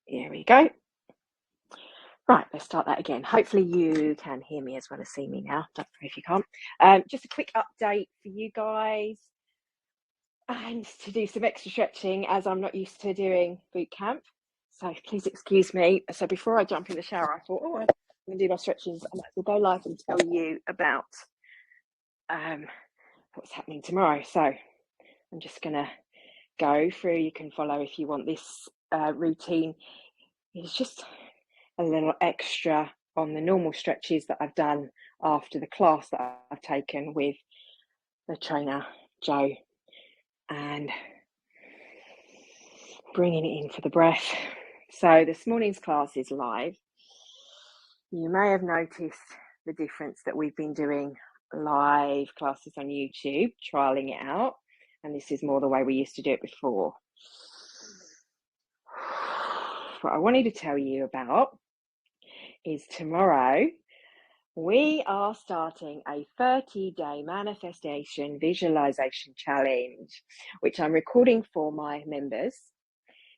Here we go. Right, let's start that again. Hopefully you can hear me as well as see me now. Don't know if you can't. Just a quick update for you guys and to do some extra stretching as I'm not used to doing boot camp. So please excuse me. So before I jump in the shower, I thought, I'm going to do my stretches. I might as well go live and tell you about what's happening tomorrow. So I'm just going to go through. You can follow if you want this routine. It's just a little extra on the normal stretches that I've done after the class that I've taken with the trainer, Joe, and bringing it in for the breath. So this morning's class is live. You may have noticed the difference that we've been doing live classes on YouTube, trialing it out, and this is more the way we used to do it before. What I wanted to tell you about is tomorrow we are starting a 30-day manifestation visualization challenge, which I'm recording for my members.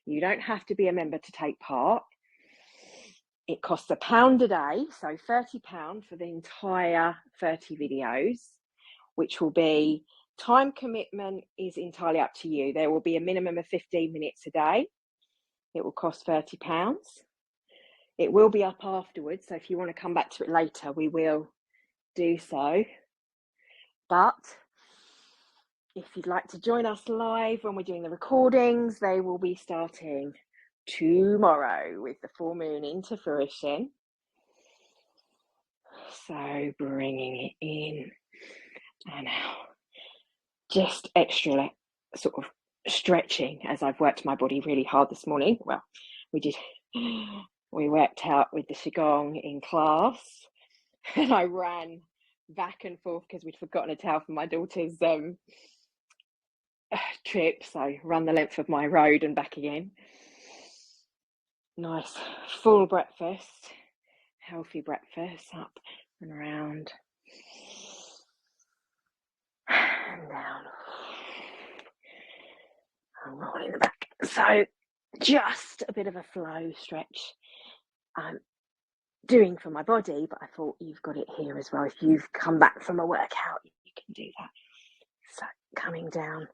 You don't have to be a member to take part. It costs £1 a day, so £30 for the entire 30 videos, which will be time commitment is entirely up to you. There will be a minimum of 15 minutes a day. It will cost £30. It will be up afterwards, so if you want to come back to it later, we will do so. But if you'd like to join us live when we're doing the recordings, they will be starting tomorrow with the full moon into fruition. So bringing it in and out. Just extra sort of stretching as I've worked my body really hard this morning. Well, we worked out with the Qigong in class and I ran back and forth because we'd forgotten a towel for my daughter's trip, so run the length of my road and back again. Nice full breakfast, healthy breakfast, up and around and down and rolling the back. So just a bit of a flow stretch I'm doing for my body, but I thought you've got it here as well. If you've come back from a workout, you can do that. So coming down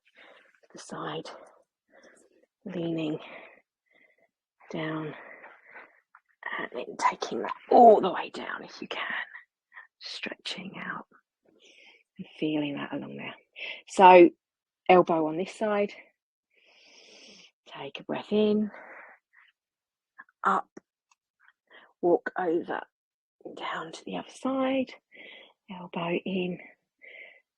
the side, leaning down, and then taking that all the way down if you can, stretching out and feeling that along there. So elbow on this side, take a breath in, up, walk over, down to the other side, elbow in,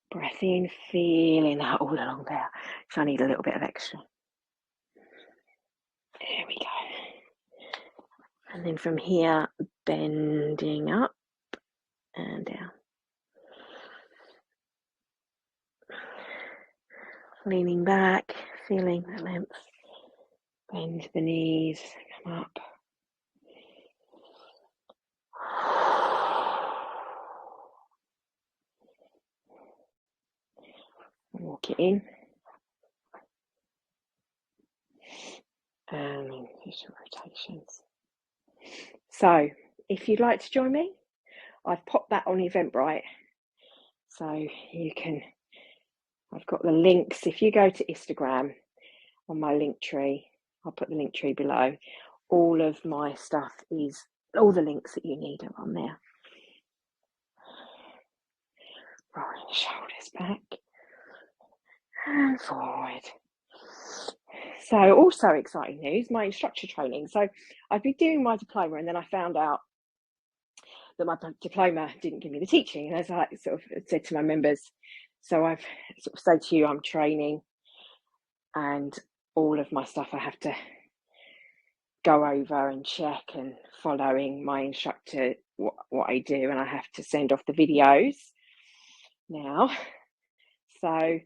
breath in, feeling that all along there. So I need a little bit of extra. There we go. And then from here, bending up and down. Leaning back, feeling that length. Bend the knees, come up. Walk it in. And then just rotations. So if you'd like to join me, I've popped that on Eventbrite. So you can, I've got the links. If you go to Instagram on my link tree, I'll put the link tree below. All of my stuff is, all the links that you need are on there. Rolling the shoulders back and forward. So also exciting news, my instructor training. So I've been doing my diploma and then I found out that my diploma didn't give me the teaching. And as I sort of said to my members, so I've sort of said to you, I'm training and all of my stuff I have to go over and check and following my instructor what I do, and I have to send off the videos now. So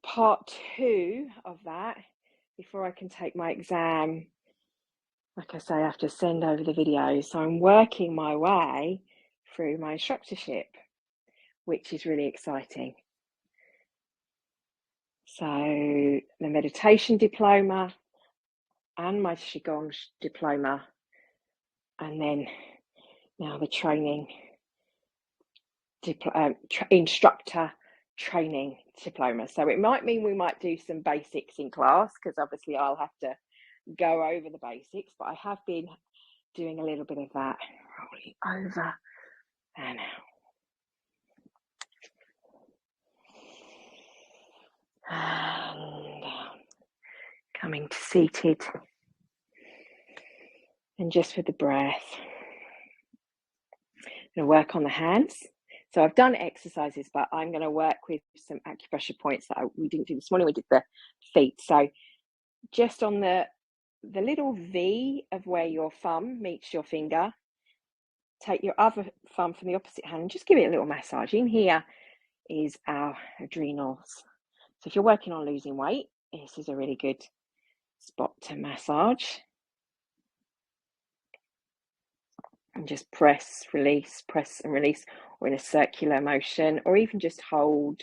part 2 of that, before I can take my exam, like I say, I have to send over the videos. So I'm working my way through my instructorship, which is really exciting. So the meditation diploma, and my Qigong diploma, and then now the training instructor training diploma. So it might mean we might do some basics in class, because obviously I'll have to go over the basics, but I have been doing a little bit of that, rolling over and out. And down, coming to seated, and just with the breath, I'm going to work on the hands. So I've done exercises, but I'm going to work with some acupressure points that we didn't do this morning. We did the feet. So just on the little V of where your thumb meets your finger, take your other thumb from the opposite hand and just give it a little massage. In here is our adrenals. So if you're working on losing weight, this is a really good spot to massage. And just press, release, press and release, or in a circular motion, or even just hold.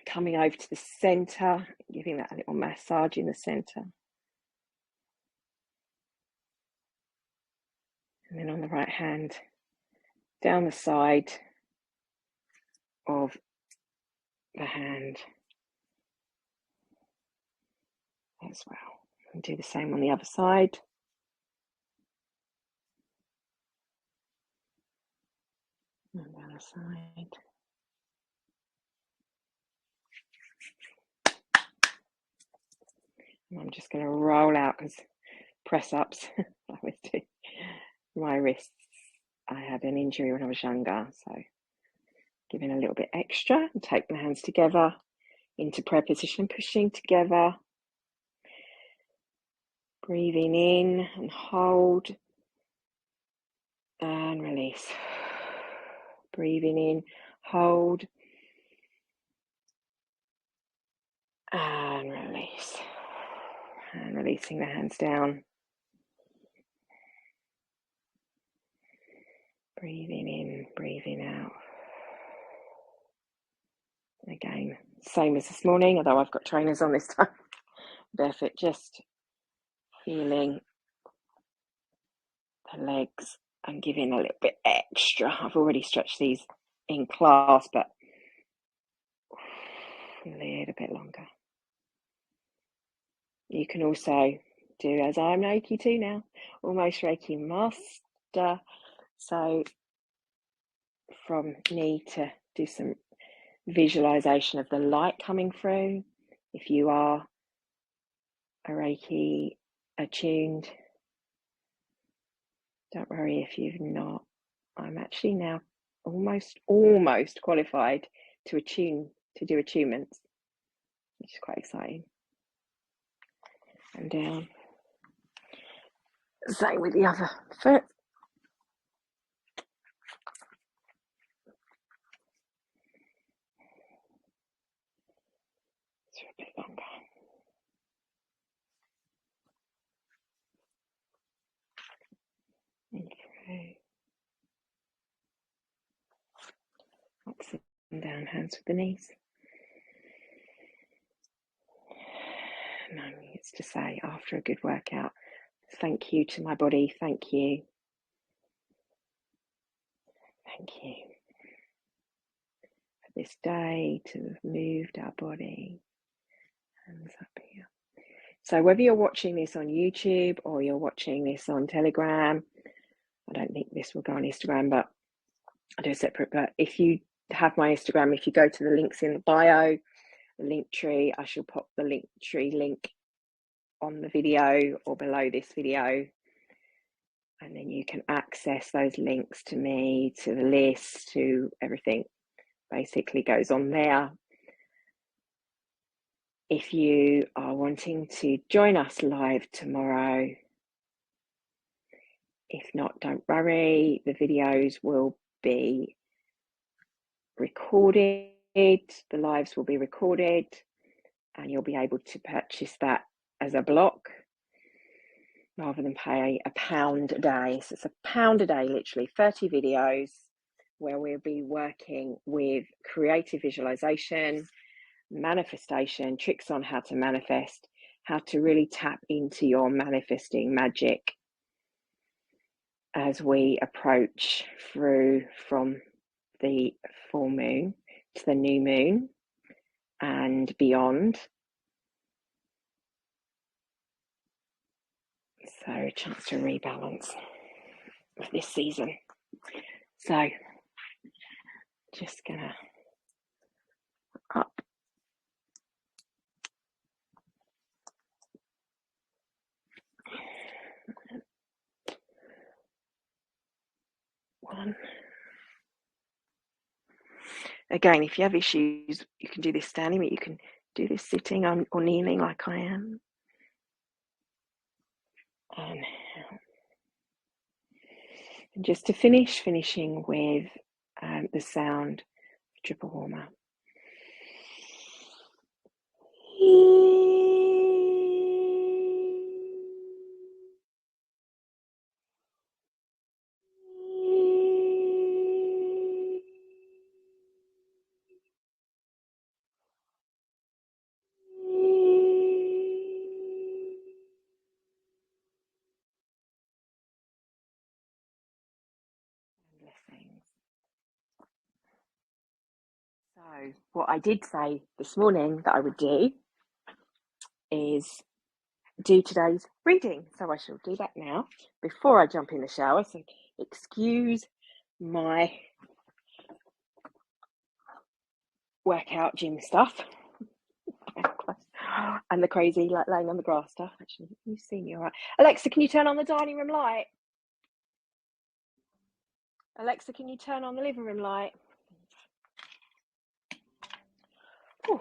Coming over to the center, giving that a little massage in the center. And then on the right hand, down the side of the hand as well. And do the same on the other side. And down the side. And I'm just going to roll out, because press ups, I always do. My wrists, I had an injury when I was younger, so giving a little bit extra, and take the hands together into prayer position, pushing together, breathing in and hold and release, breathing in, hold and release, and releasing the hands down, breathing in, breathing out. Again, same as this morning, although I've got trainers on this time. Barefoot, just feeling the legs and giving a little bit extra. I've already stretched these in class, but a little bit longer. You can also do as I'm Reiki 2 now, almost Reiki master. So from me to do some visualization of the light coming through. If you are a Reiki attuned, don't worry if you've not. I'm actually now almost qualified to do attunements, which is quite exciting. And down. Same with the other foot. It's a bit longer. And through. Up and down, hands with the knees. No, it's to say after a good workout, thank you to my body, thank you. Thank you for this day, to have moved our body. Hands up here. So whether you're watching this on YouTube or you're watching this on Telegram, I don't think this will go on Instagram, but I'll do a separate. But if you have my Instagram, if you go to the links in the bio, the link tree, I shall pop the link tree link on the video or below this video, and then you can access those links to me, to the list, to everything. Basically goes on there. If you are wanting to join us live tomorrow, if not, don't worry, the videos will be recorded, the lives will be recorded, and you'll be able to purchase that as a block rather than pay £1 a day. So it's £1 a day, literally 30 videos where we'll be working with creative visualization, manifestation, tricks on how to manifest, how to really tap into your manifesting magic as we approach through from the full moon to the new moon and beyond. So a chance to rebalance this season. So just gonna up. One. Again, if you have issues, you can do this standing, but you can do this sitting or kneeling like I am. And just to finishing with the sound triple warmer. Blessings. So what I did say this morning that I would do is do today's reading. So I shall do that now before I jump in the shower. So excuse my workout gym stuff and the crazy like laying on the grass stuff. Actually, you see me all right. Alexa, can you turn on the dining room light? Alexa, can you turn on the living room light? Whew.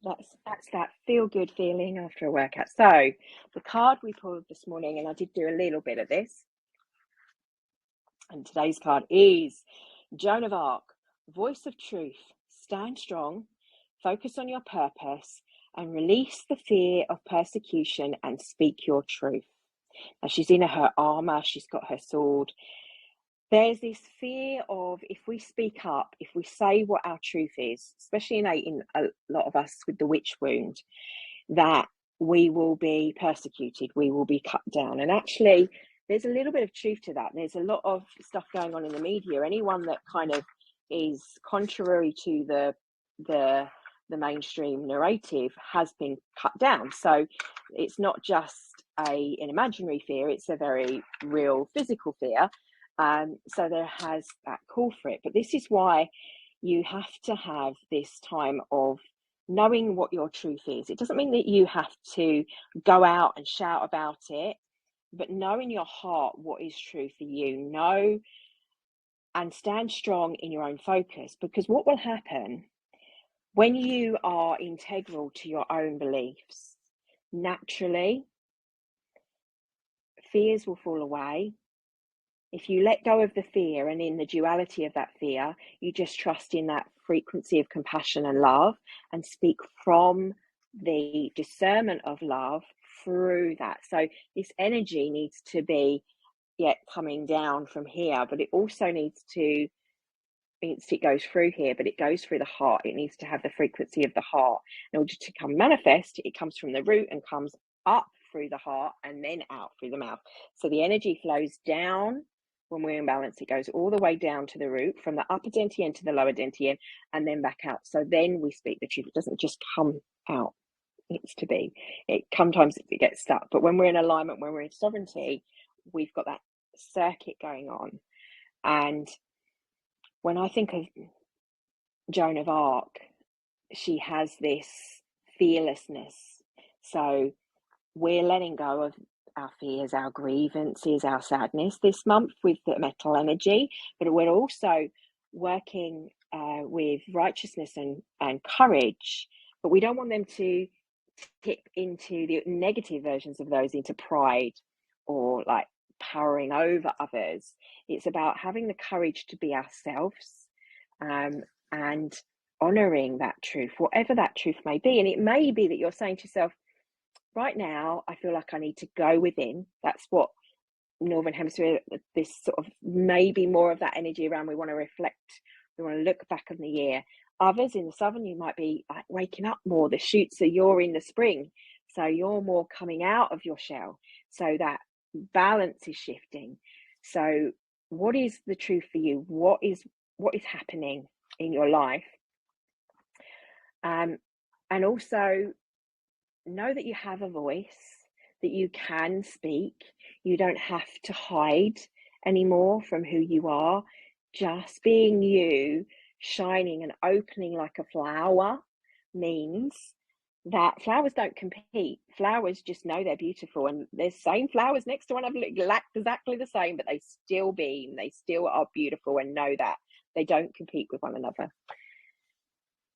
That's that feel good feeling after a workout. So the card we pulled this morning, and I did do a little bit of this, and today's card is Joan of Arc, voice of truth. Stand strong, focus on your purpose, and release the fear of persecution and speak your truth. Now she's in her armor, she's got her sword. There's this fear of if we speak up, if we say what our truth is, especially in a lot of us with the witch wound, that we will be persecuted, we will be cut down. And actually, there's a little bit of truth to that. There's a lot of stuff going on in the media. Anyone that kind of is contrary to the mainstream narrative has been cut down. So it's not just an imaginary fear, it's a very real physical fear. So there has that call for it. But this is why you have to have this time of knowing what your truth is. It doesn't mean that you have to go out and shout about it, but know in your heart what is true for you. Know and stand strong in your own focus, because what will happen when you are integral to your own beliefs, naturally, fears will fall away. If you let go of the fear and in the duality of that fear, you just trust in that frequency of compassion and love and speak from the discernment of love through that. So this energy needs to be coming down from here, but it also needs to, it goes through here, but it goes through the heart. It needs to have the frequency of the heart. In order to come manifest, it comes from the root and comes up through the heart and then out through the mouth. So the energy flows down. When we're in balance, it goes all the way down to the root, from the upper dantian to the lower dantian, and then back out. So then we speak the truth. It doesn't just come out. It needs to be. Sometimes it gets stuck. But when we're in alignment, when we're in sovereignty, we've got that circuit going on. And when I think of Joan of Arc, she has this fearlessness. So we're letting go of our fears, our grievances, our sadness this month with the metal energy, but we're also working with righteousness and courage, but we don't want them to tip into the negative versions of those, into pride or like powering over others. It's about having the courage to be ourselves and honoring that truth, whatever that truth may be. And it may be that you're saying to yourself, right now, I feel like I need to go within. That's what Northern Hemisphere, this sort of maybe more of that energy around. We want to reflect, we want to look back on the year. others in the southern, you might be like waking up more. The shoots, so you're in the spring, so you're more coming out of your shell. So that balance is shifting. So what is the truth for you? What is happening in your life? And also know that you have a voice, that you can speak. You don't have to hide anymore from who you are. Just being you, shining and opening like a flower, means that flowers don't compete. Flowers just know they're beautiful, and there's same flowers next to one of exactly the same, but they still beam, they still are beautiful, and know that they don't compete with one another.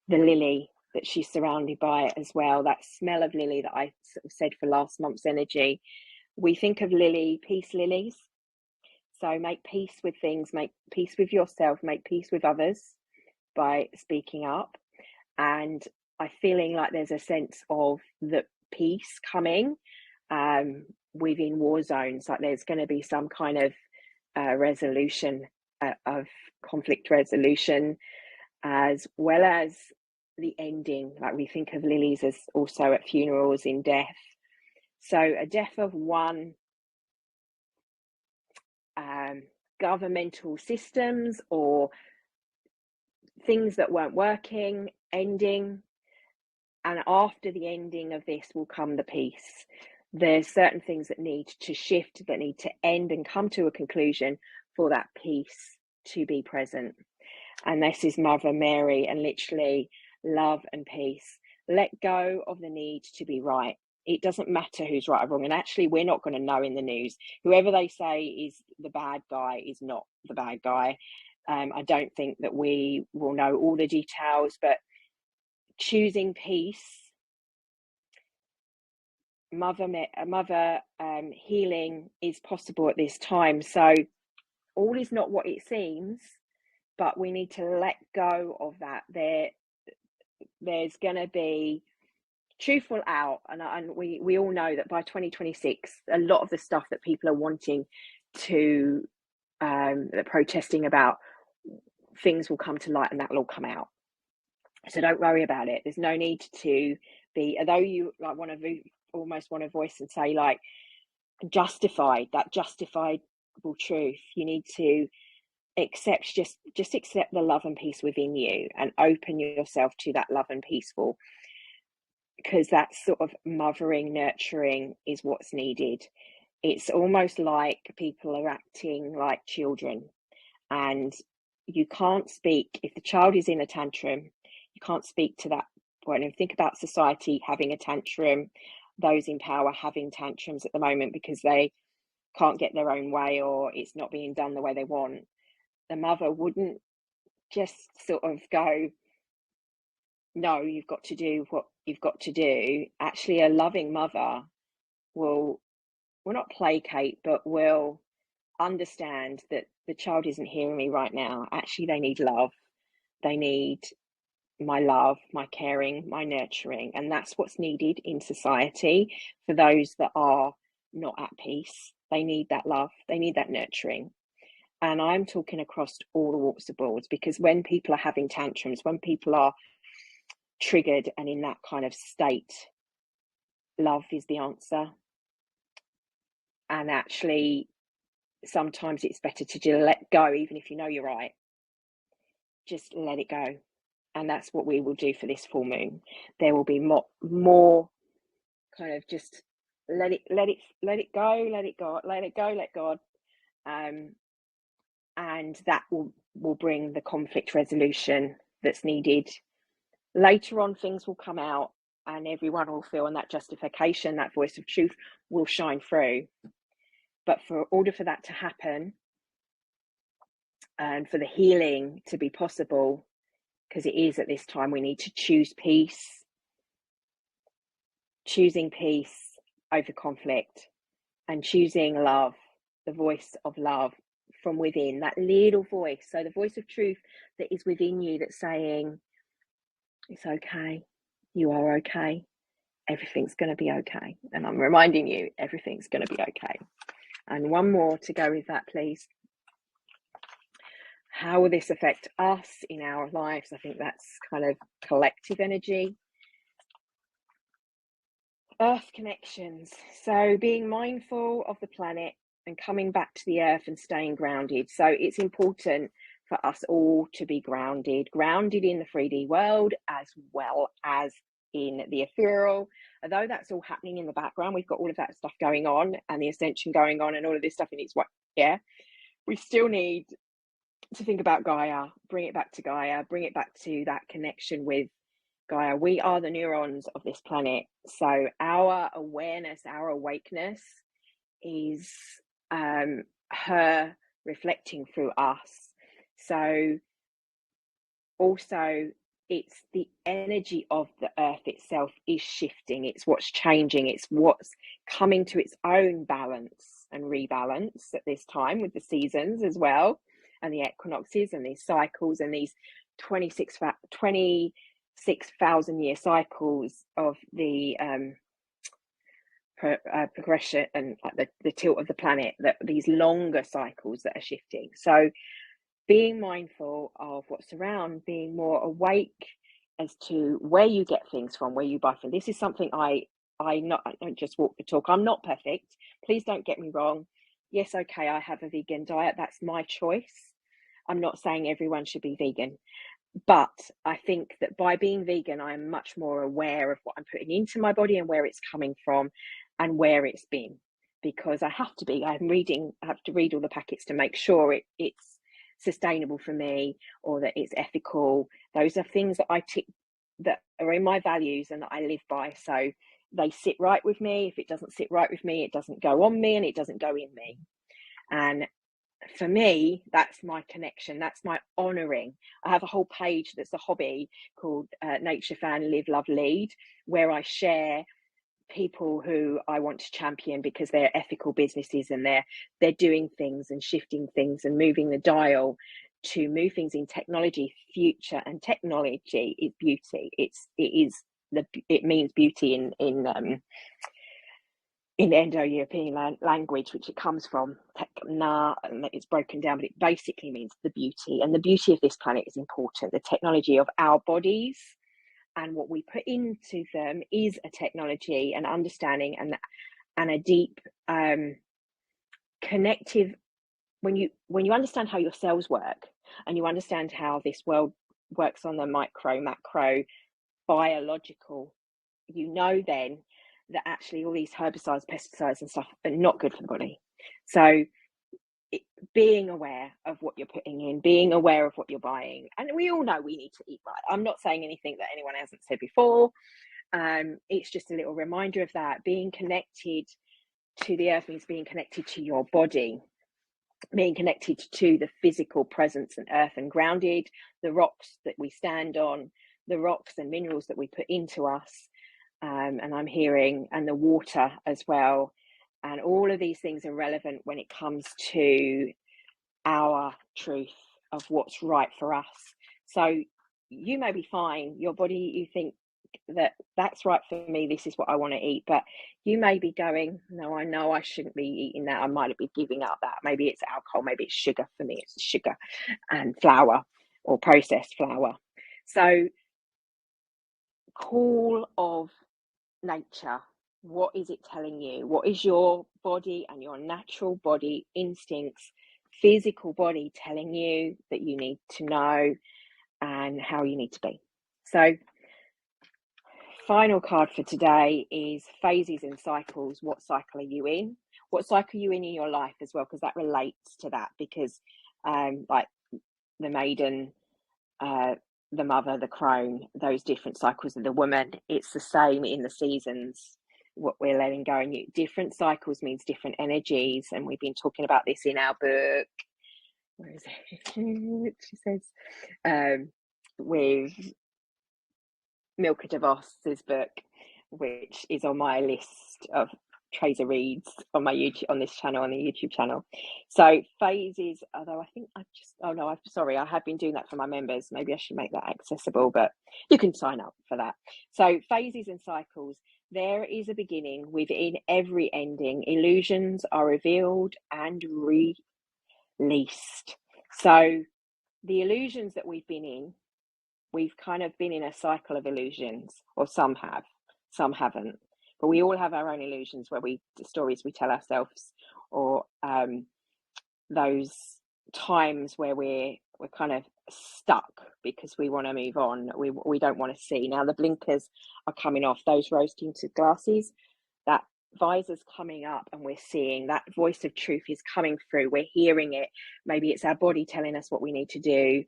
The lily that she's surrounded by as well, that smell of lily that I sort of said for last month's energy. We think of lily, peace lilies. So make peace with things, make peace with yourself, make peace with others by speaking up. And I'm feeling like there's a sense of the peace coming within war zones, like there's going to be some kind of resolution of conflict resolution, as well as the ending. Like we think of lilies as also at funerals, in death. So a death of one governmental systems or things that weren't working, ending. And after the ending of this will come the peace. There's certain things that need to shift, that need to end and come to a conclusion for that peace to be present. And this is Mother Mary, and literally love and peace. Let go of the need to be right. It doesn't matter who's right or wrong. And actually, we're not going to know in the news. Whoever they say is the bad guy is not the bad guy. I don't think that we will know all the details, but choosing peace, mother healing is possible at this time. So all is not what it seems, but we need to let go of that. There's going to be truth will out, and we all know that by 2026, a lot of the stuff that people are wanting to that protesting about, things will come to light, and that will all come out. So don't worry about it. There's no need to be, although you like almost want to voice and say like justifiable truth. You need to accept, just accept the love and peace within you, and open yourself to that love and peaceful, because that sort of mothering, nurturing is what's needed. It's almost like people are acting like children, and you can't speak if the child is in a tantrum. You can't speak to that point. And think about society having a tantrum, those in power having tantrums at the moment because they can't get their own way or it's not being done the way they want. The mother wouldn't just sort of go, no, you've got to do what you've got to do. Actually, a loving mother will not placate, but will understand that the child isn't hearing me right now. Actually, they need love. They need my love, my caring, my nurturing. And that's what's needed in society for those that are not at peace. They need that love. They need that nurturing. And I'm talking across all the walks of boards, because when people are having tantrums, when people are triggered and in that kind of state, love is the answer. And actually, sometimes it's better to just let go, even if you know you're right. Just let it go. And that's what we will do for this full moon. There will be more kind of just let it go, let God. And that will bring the conflict resolution that's needed. Later on, things will come out and everyone will feel, and that justification, that voice of truth will shine through. But for order for that to happen, and for the healing to be possible, because it is at this time, we need to choose peace. Choosing peace over conflict, and choosing love, the voice of love from within, that little voice. So the voice of truth that is within you, that's saying, it's okay, you are okay, everything's going to be okay. And I'm reminding you, everything's going to be okay. And one more to go with that, please. How will this affect us in our lives? I think that's kind of collective energy. Earth connections. So being mindful of the planet and coming back to the earth and staying grounded. So it's important for us all to be grounded in the 3D world as well as in the ethereal. Although that's all happening in the background, we've got all of that stuff going on and the ascension going on and all of this stuff in its way. Yeah, we still need to think about Gaia, bring it back to Gaia, bring it back to that connection with Gaia. We are the neurons of this planet. So our awareness, our awakeness is her reflecting through us. So also it's the energy of the earth itself is shifting. It's what's changing. It's what's coming to its own balance and rebalance at this time with the seasons as well, and the equinoxes and these cycles and these 26,000 year cycles of the progression and the tilt of the planet, that these longer cycles that are shifting. So being mindful of what's around, being more awake as to where you get things from, where you buy from. This is something I don't just walk the talk. I'm not perfect. Please don't get me wrong. Yes, okay, I have a vegan diet. That's my choice. I'm not saying everyone should be vegan. But I think that by being vegan, I am much more aware of what I'm putting into my body and where it's coming from and where it's been. Because I have to be. I have to read all the packets to make sure it's sustainable for me, or that it's ethical. Those are things that I tick, that are in my values and that I live by. So they sit right with me. If it doesn't sit right with me, it doesn't go on me and it doesn't go in me. And for me, that's my connection. That's my honoring. I have a whole page that's a hobby called Nature Fan Live Love Lead, where I share people who I want to champion because they're ethical businesses and they're doing things and shifting things and moving the dial to move things in technology future. And technology is beauty. It means beauty in Indo-European language, which it comes from, tekna, and it's broken down, but it basically means the beauty. And the beauty of this planet is important. The technology of our bodies and what we put into them is a technology and understanding and a deep connective. When you understand how your cells work and you understand how this world works on the micro, macro, biological, then that actually all these herbicides, pesticides and stuff are not good for the body. So being aware of what you're putting in, being aware of what you're buying, and we all know we need to eat right. I'm not saying anything that anyone hasn't said before. It's just a little reminder of that. Being connected to the earth means being connected to your body, being connected to the physical presence and earth, and grounded, the rocks that we stand on, the rocks and minerals that we put into us. And I'm hearing, and the water as well. And all of these things are relevant when it comes to our truth of what's right for us. So you may be fine, your body, you think that's right for me, this is what I want to eat, but you may be going, no, I know I shouldn't be eating that, I might be giving up that. Maybe it's alcohol, maybe it's sugar. For me, it's sugar and flour or processed flour. So call of nature, what is it telling you? What is your body and your natural body instincts, physical body telling you that you need to know, and how you need to be? So final card for today is phases and cycles. What cycle are you in? What cycle are you in your life as well? Because that relates to that, because like the maiden, the mother, the crone, those different cycles of the woman, it's the same in the seasons, what we're letting go. And different cycles means different energies, and we've been talking about this in our book. Where is it? She says with Milka DeVos's book, which is on my list of Tracer reads on my YouTube, on this channel, on the YouTube channel. So phases, although I think I have been doing that for my members. Maybe I should make that accessible, but you can sign up for that. So phases and cycles, there is a beginning within every ending. Illusions are revealed and released. So the illusions that we've been in, we've kind of been in a cycle of illusions, or some have, some haven't. But we all have our own illusions, where the stories we tell ourselves, or those times where we're kind of stuck because we want to move on. We don't want to see. Now the blinkers are coming off, those rose tinted glasses, that visor's coming up, and we're seeing that voice of truth is coming through. We're hearing it. Maybe it's our body telling us what we need to do.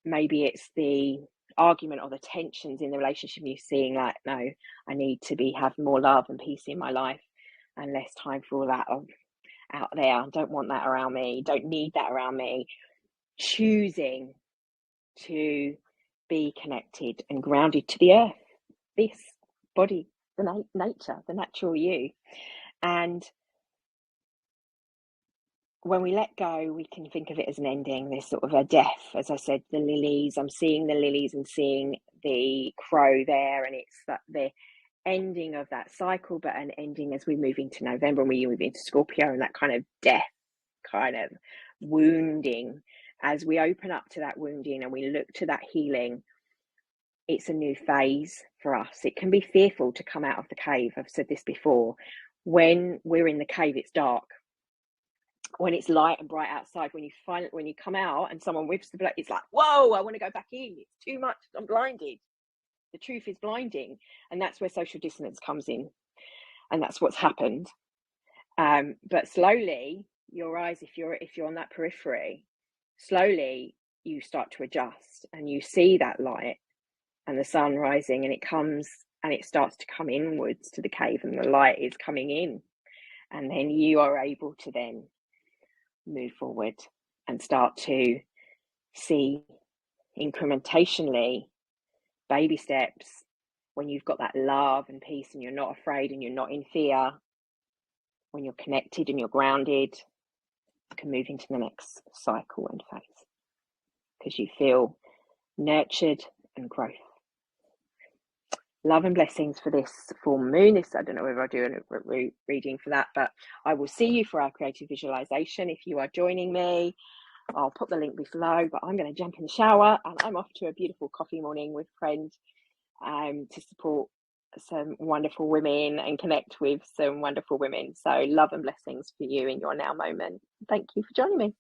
Maybe it's the argument or the tensions in the relationship. You're seeing, like, no, I need to have more love and peace in my life, and less time for all that out there. I don't want that around me. Don't need that around me. Choosing to be connected and grounded to the earth, this body, the nature, the natural you. And when we let go, we can think of it as an ending. There's sort of a death. As I said, the lilies, I'm seeing the lilies and seeing the crow there, and it's that the ending of that cycle, but an ending as we move into November and we move into Scorpio, and that kind of death, kind of wounding. As we open up to that wounding and we look to that healing, it's a new phase for us. It can be fearful to come out of the cave. I've said this before. When we're in the cave, it's dark. When it's light and bright outside, when you come out and someone whips the blood, it's like, whoa, I want to go back in. It's too much. I'm blinded. The truth is blinding. And that's where social dissonance comes in. And that's what's happened. But slowly, your eyes, if you're on that periphery, slowly you start to adjust, and you see that light and the sun rising, and it comes and it starts to come inwards to the cave, and the light is coming in. And then you are able to then move forward and start to see incrementally, baby steps, when you've got that love and peace and you're not afraid and you're not in fear, when you're connected and you're grounded, you can move into the next cycle and phase because you feel nurtured and growth. Love and blessings for this full moon. I don't know whether I'll do a reading for that, but I will see you for our creative visualization. If you are joining me, I'll put the link below, but I'm going to jump in the shower and I'm off to a beautiful coffee morning with friends to support some wonderful women and connect with some wonderful women. So love and blessings for you in your now moment. Thank you for joining me.